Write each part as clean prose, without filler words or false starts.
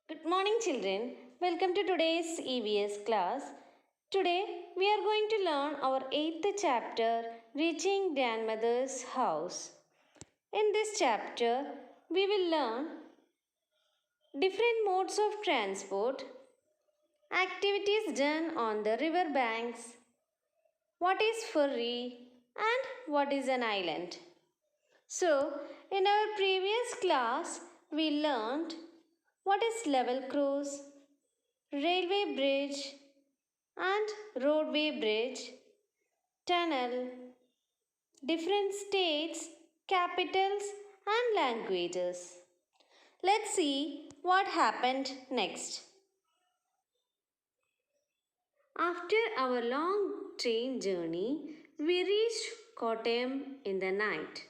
Good morning, children. Welcome to today's EVS class. Today, we are going to learn our 8th chapter, Reaching Grandmother's House. In this chapter, we will learn different modes of transport, activities done on the river banks, what is ferry, and what is an island. So, in our previous class, we learned what is level cross, railway bridge, and roadway bridge, tunnel, different states, capitals, and languages. Let's see what happened next. After our long train journey, we reached Kottayam in the night.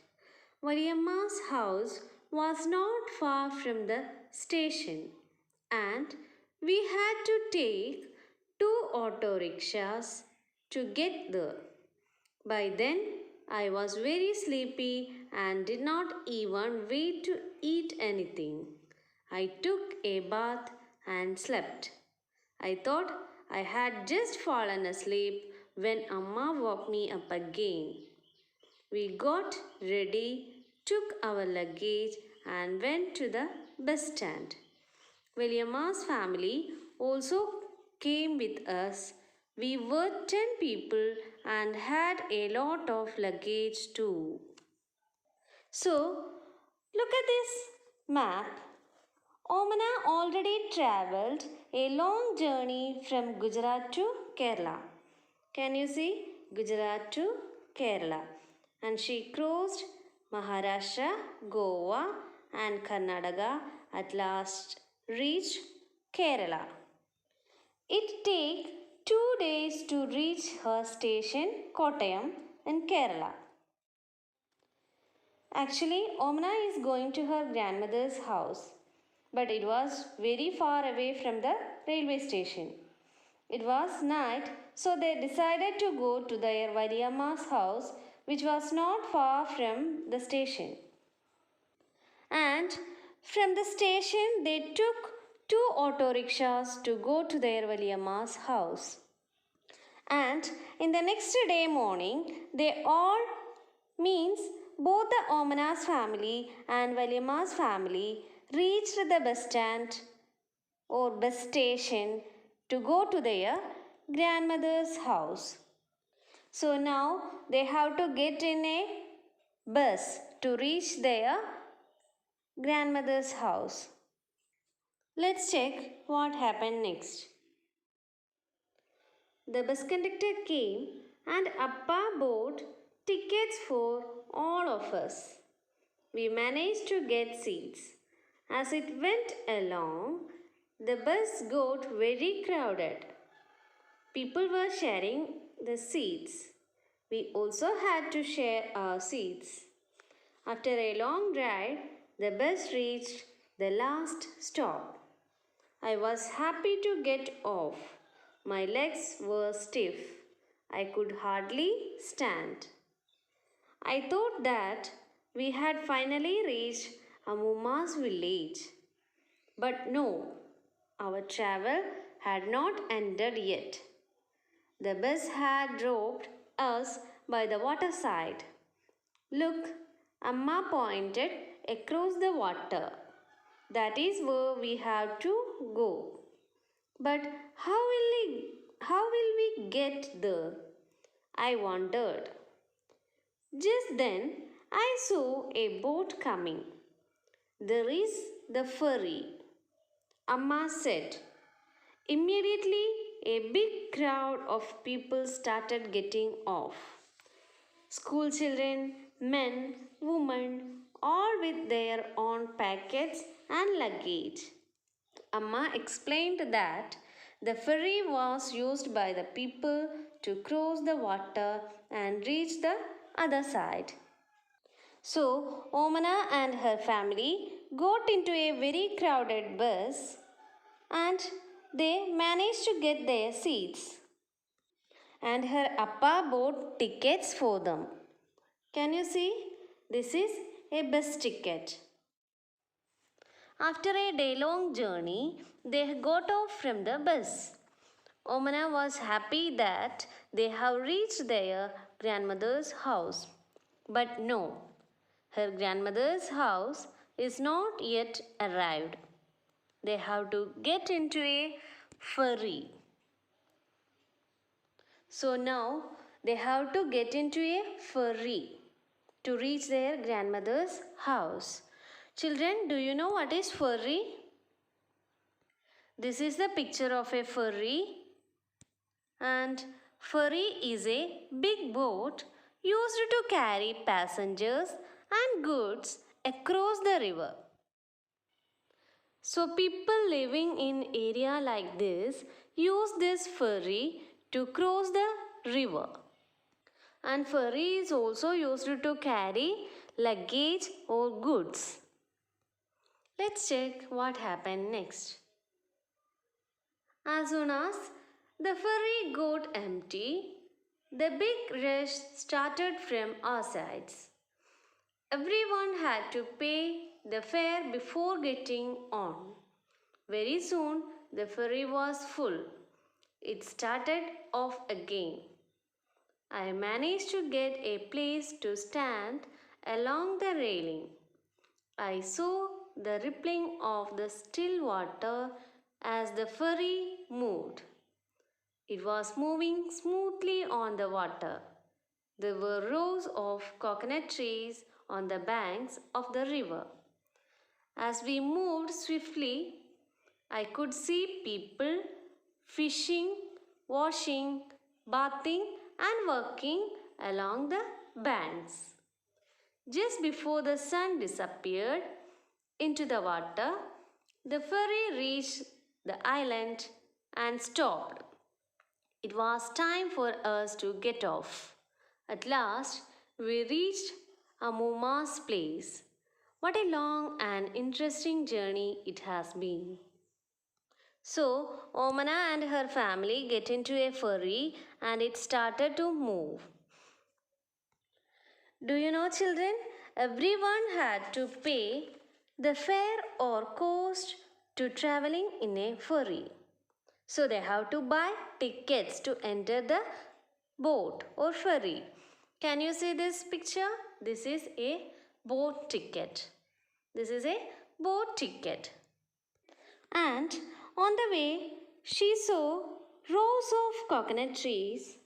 Variamma's house was not far from the station, and we had to take two auto rickshaws to get there. By then, I was very sleepy and did not even wait to eat anything. I took a bath and slept. I thought I had just fallen asleep when Amma woke me up again. We got ready, took our luggage, and went to the bus stand. William's family also came with us. We were 10 people and had a lot of luggage too. So, look at this map. Omana already travelled a long journey from Gujarat to Kerala. Can you see? Gujarat to Kerala. And she crossed Maharashtra, Goa, and Karnataka, at last reached Kerala. It takes 2 days to reach her station, Kottayam, in Kerala. Actually, Omna is going to her grandmother's house, but it was very far away from the railway station. It was night, so they decided to go to their Variamma's house, which was not far from the station. And from the station, they took two auto rickshaws to go to their Variamma's house. And in the next day morning, they all means both the Omana's family and Valiama's family reached the bus stand or bus station to go to their grandmother's house. So now they have to get in a bus to reach their grandmother's house. Let's check what happened next. The bus conductor came and Appa bought tickets for all of us. We managed to get seats. As it went along, the bus got very crowded. People were sharing the seats. We also had to share our seats. After a long ride, the bus reached the last stop. I was happy to get off. My legs were stiff. I could hardly stand. I thought that we had finally reached Amuma's village. But no, our travel had not ended yet. The bus had dropped us by the waterside. Look, Amma pointed across the water. That is where we have to go. But how will we get there? I wondered. Just then I saw a boat coming. There is the ferry, Amma said. Immediately a big crowd of people started getting off. School children, men, women, all with their own packets and luggage. Amma explained that the ferry was used by the people to cross the water and reach the other side. So, Omana and her family got into a very crowded bus and they managed to get their seats. And her appa bought tickets for them. Can you see? This is a bus ticket. After a day-long journey, they got off from the bus. Omana was happy that they have reached their grandmother's house. But no, her grandmother's house is not yet arrived. They have to get into a ferry. So now they have to get into a ferry to reach their grandmother's house. Children, do you know what is ferry? This is the picture of a ferry, and ferry is a big boat used to carry passengers and goods across the river. So people living in area like this use this ferry to cross the river. And ferry is also used to carry luggage or goods. Let's check what happened next. As soon as the ferry got empty, the big rush started from all sides. Everyone had to pay the fare before getting on. Very soon the ferry was full. It started off again. I managed to get a place to stand along the railing. I saw the rippling of the still water as the ferry moved. It was moving smoothly on the water. There were rows of coconut trees on the banks of the river. As we moved swiftly, I could see people fishing, washing, bathing, and working along the banks. Just before the sun disappeared into the water, the ferry reached the island and stopped. It was time for us to get off. At last, we reached Amuma's place. What a long and interesting journey it has been. So, Omana and her family get into a ferry and it started to move. Do you know, children? Everyone had to pay the fare or cost to traveling in a ferry. So they have to buy tickets to enter the boat or ferry. Can you see this picture? This is a boat ticket. This is a boat ticket. And on the way, she saw rows of coconut trees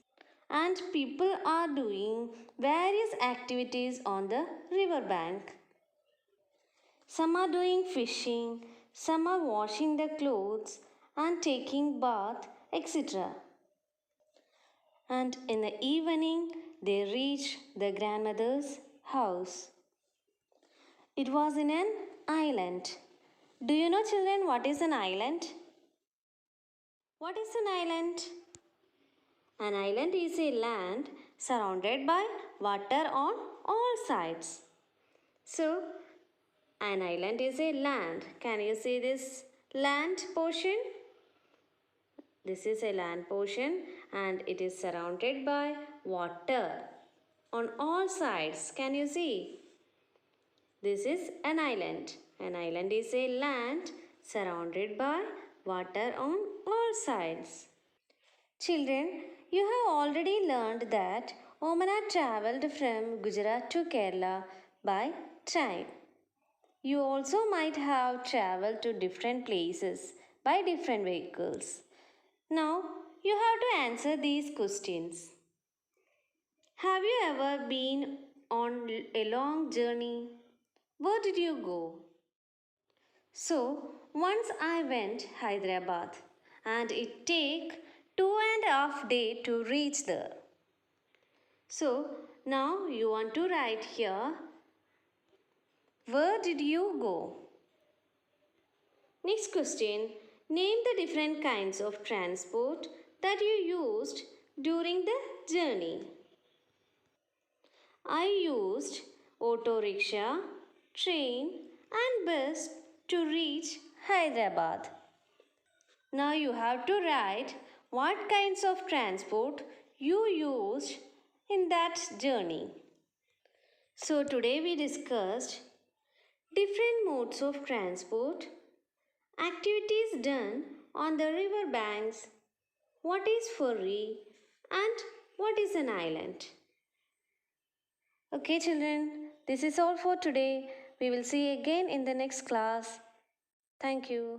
and people are doing various activities on the river bank. Some are doing fishing, some are washing their clothes and taking bath, etc. And in the evening, they reached the grandmother's house. It was in an island. Do you know, children, what is an island? What is an island? An island is a land surrounded by water on all sides. So, an island is a land. Can you see this land portion? This is a land portion and it is surrounded by water on all sides. Can you see? This is an island. An island is a land surrounded by water on all sides. Children, you have already learned that Omana travelled from Gujarat to Kerala by train. You also might have travelled to different places by different vehicles. Now, you have to answer these questions. Have you ever been on a long journey? Where did you go? So, once I went Hyderabad and it take 2.5 days to reach there. So, now you want to write here, where did you go? Next question, name the different kinds of transport that you used during the journey. I used auto rickshaw, train and bus to reach Hyderabad. Now you have to write what kinds of transport you used in that journey. So today we discussed Different modes of transport, activities done on the river banks, what is ferry, and what is an island. Okay, children, this is all for today. We will see you again in the next class. Thank you.